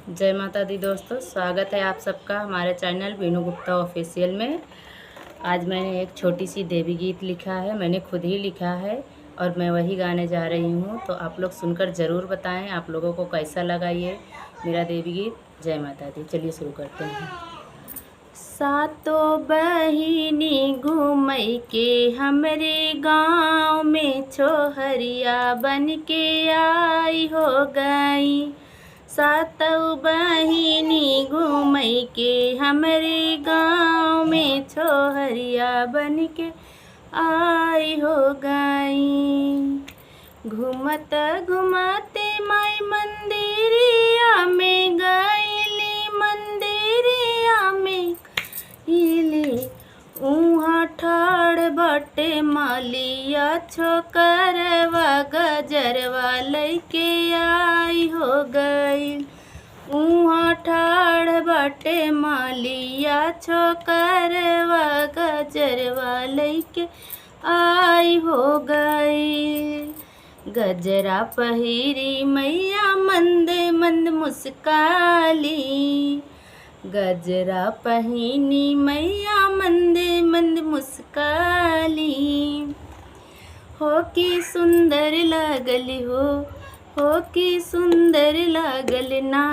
जय माता दी दोस्तों, स्वागत है आप सबका हमारे चैनल वीनू गुप्ता ऑफिशियल में। आज मैंने एक छोटी सी देवी गीत लिखा है, मैंने खुद ही लिखा है और मैं वही गाने जा रही हूँ। तो आप लोग सुनकर ज़रूर बताएं आप लोगों को कैसा लगा ये मेरा देवी गीत। जय माता दी। चलिए शुरू करते हैं। सातों बहिनी घूमई के हमरे गाँव में छोहरिया बन के आई हो गई। सातों बहिनी घूमई के हमरे गाँव में छोहरिया बन के आई हो गई। घूमत घुमाते माई मंदिरिया में गईली, मंदिरिया में गईली। उहाँ ठाड़ बटे मालिया छोकरवा गजरवा लैके आई हो गई। उहाँ ठाड़ बटे मालिया छोकरवा गजरवा लैके आई हो गई। गजरा पहिरी मैया मंदे मंद मुस्काली, गजरा पहिनी मैया मंदे मंद मुस्काली। हो की सुंदर लागली हो की सुंदर लागल ना।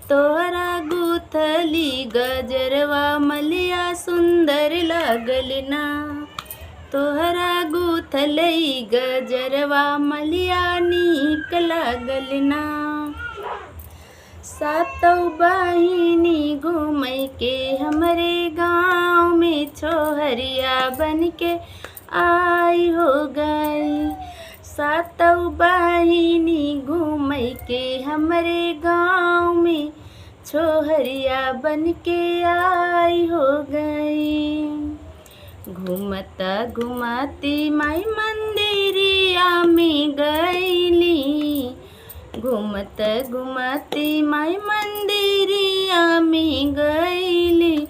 तोहरा गुथली गजरवा मलिया सुंदर लागल ना। तोहरा गुथलई गजरवा मलिया नीक लागल ना। सातों बहिनी घूमई के हमरे गाँव में छोहरिया बन के आई हो गई। सातों बहिनी घूमई के हमरे गाँव में छोहरिया बन के आई हो गई। घूमता घुमाती माई मंदिरिया में गईली, घूमत घुमाती माई मंदिरिया में गईली।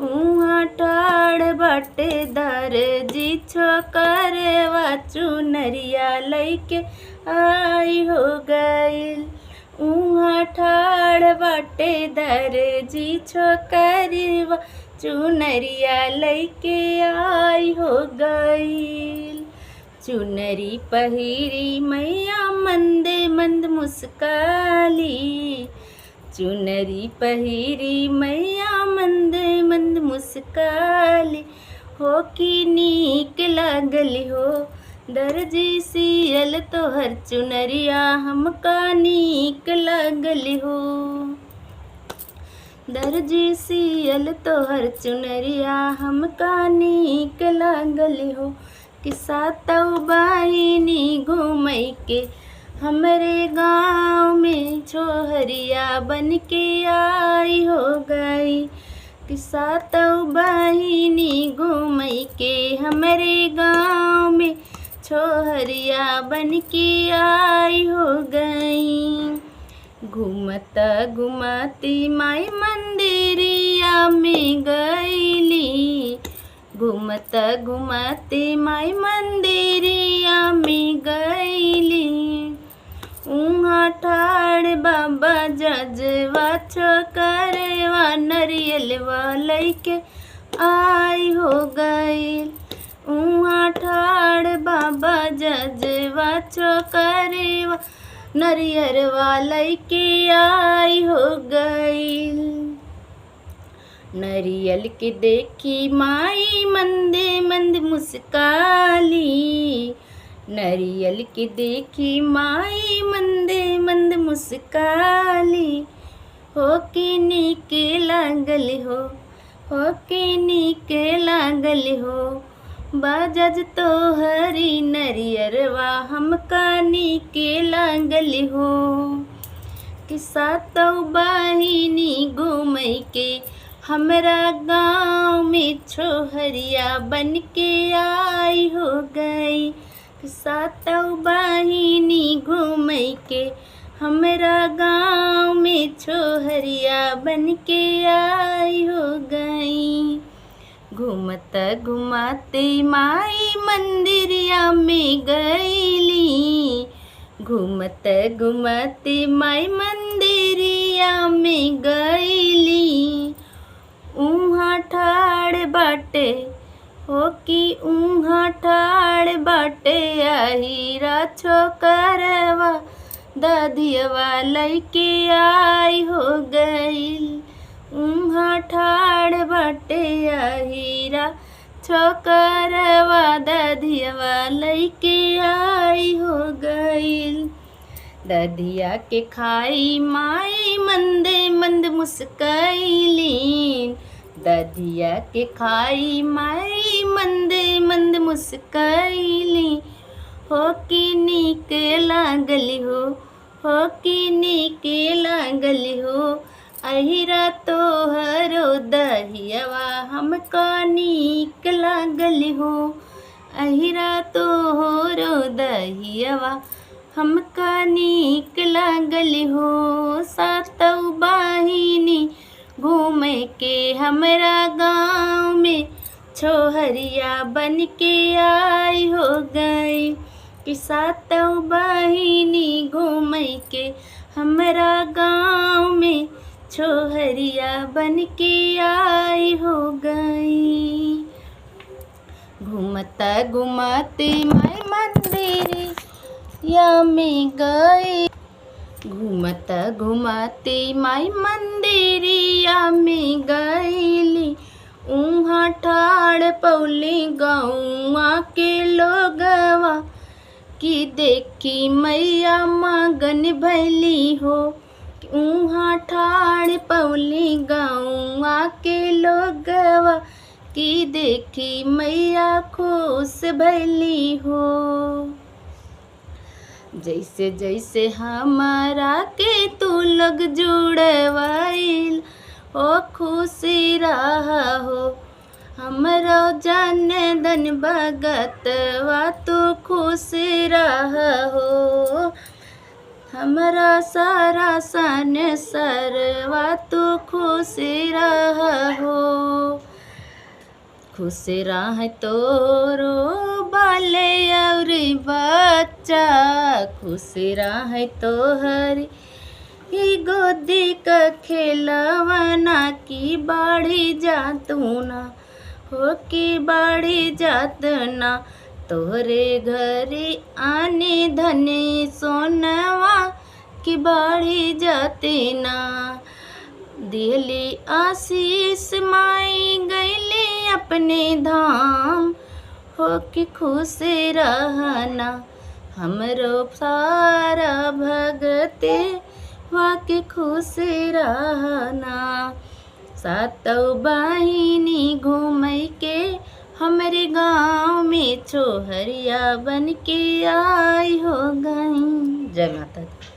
उहाँ ठाड़ बाटे दरजी छोकरवा चुनरिया लैके आई हो गईल। उहाँ ठाड़ बाटे दरजी छोकरवा चुनरिया लैके आई हो गईल। चुनरी पहिरी मैया मंदे मंद मुस्काली, चुनरी पहिरी मैया मंदे मंद मुस्काली। हो की नीक लागली हो दर्जी सियल तोहर चुनरिया हमका नीक लागली हो। दर्जी सियल तोहर चुनरिया हमका नीक लागली हो। कि सातों बहिनी घूमई के हमरे गाँव में छोहरिया बन के आई हो गई। कि सातों बहिनी घूमई के हमरे गाँव में छोहरिया बन के आई हो गई। घूमता घुमाती माई मंदिरिया में गईली, घूमता घुमाती माई मंदिरिया में गईली। उहाँ ठाड़ बाबा जजवा छोकरवा नरियलवा लैके आई हो गईल। उहाँ ठाड़ बाबा जजवा छोकरवा नरियलवा लैके आई हो गईल। नरियल के देखी माई मंदे मंद मुस्काली, नरियल के देखी माई मंदे मंद मुस्काली। हो के नीक लागल हो के नीक लागल हो। बाजज तोहरी नरियरवा हमका नीक लागल हो। कि सातों बहिनी घूमई के हमरा गाँव में छोहरिया बन के आई हो गई। कि सातों बहिनी घूमई के हमरा गाँव में छोहरिया बन के आई हो गई। घूमता घुमाते माई मंदिरिया में गईली, घूमत घूमत माई मंदिरिया में गईली उहाँ ठाड़ बाटे हो कि उहाँ ठाड़ बाटे आहिरा छोकरवा दधियवा लैके आई हो गईल उहाँ ठाड़ बाटे आहिरा छोकरवा दधियवा लैके आई हो गईल। दधिया के खाई माई मंदे मंद मुस्कैलीन दधिया के खाई माई मंदे मंद मुस्कैली हो कि नीक लागली हो कि नीक लागली हो अहिरा तोहरो दहियवा हमका नीक लागली हो अहिरा तोहरो दहियवा हमका नीक लागली हो। सातौ बहिनी घूमे के हमरा गाँव में छोहरिया बन के आई हो गई कि सातौ बहिनी घूमे के हमरा गाँव में छोहरिया बन के आई हो गई। घूमता घुमाते माई मंदिरिया में गई घूमता घुमाते माई मंदिरिया में गईली उहाँ ठाड़ पौली गौआ के लोगवा कि देखी मैया मगन भैली हो उहाँ ठाड़ पौली गौआ के लोगवा कि देखी मैया खुश भैली हो। जैसे जैसे हमारा के तू लोग जुड़वाइल ओ खुशी रहा हो हमरो जान धन भगतवा तू खुश रहा हो हमारा सारा सन सरवा तू खुश रहा हो। खुश रह तोरो बाले और बच्चा खुश रह तोहरी ही गोदी का खेलवना की बाढ़ी जातू ना हो कि बाढ़ी जात ना तोहरे घरे आने धने सोनवा की बाढ़ी जाते ना दिली आशीष माई गईली अपने धाम हो कि खुश रहना हमरो सारा भगते वाके खुश रहना। सातौ बहिनी घूमई के हमरे गाँव में छोहरिया बन के आई हो गई। जय माता दी।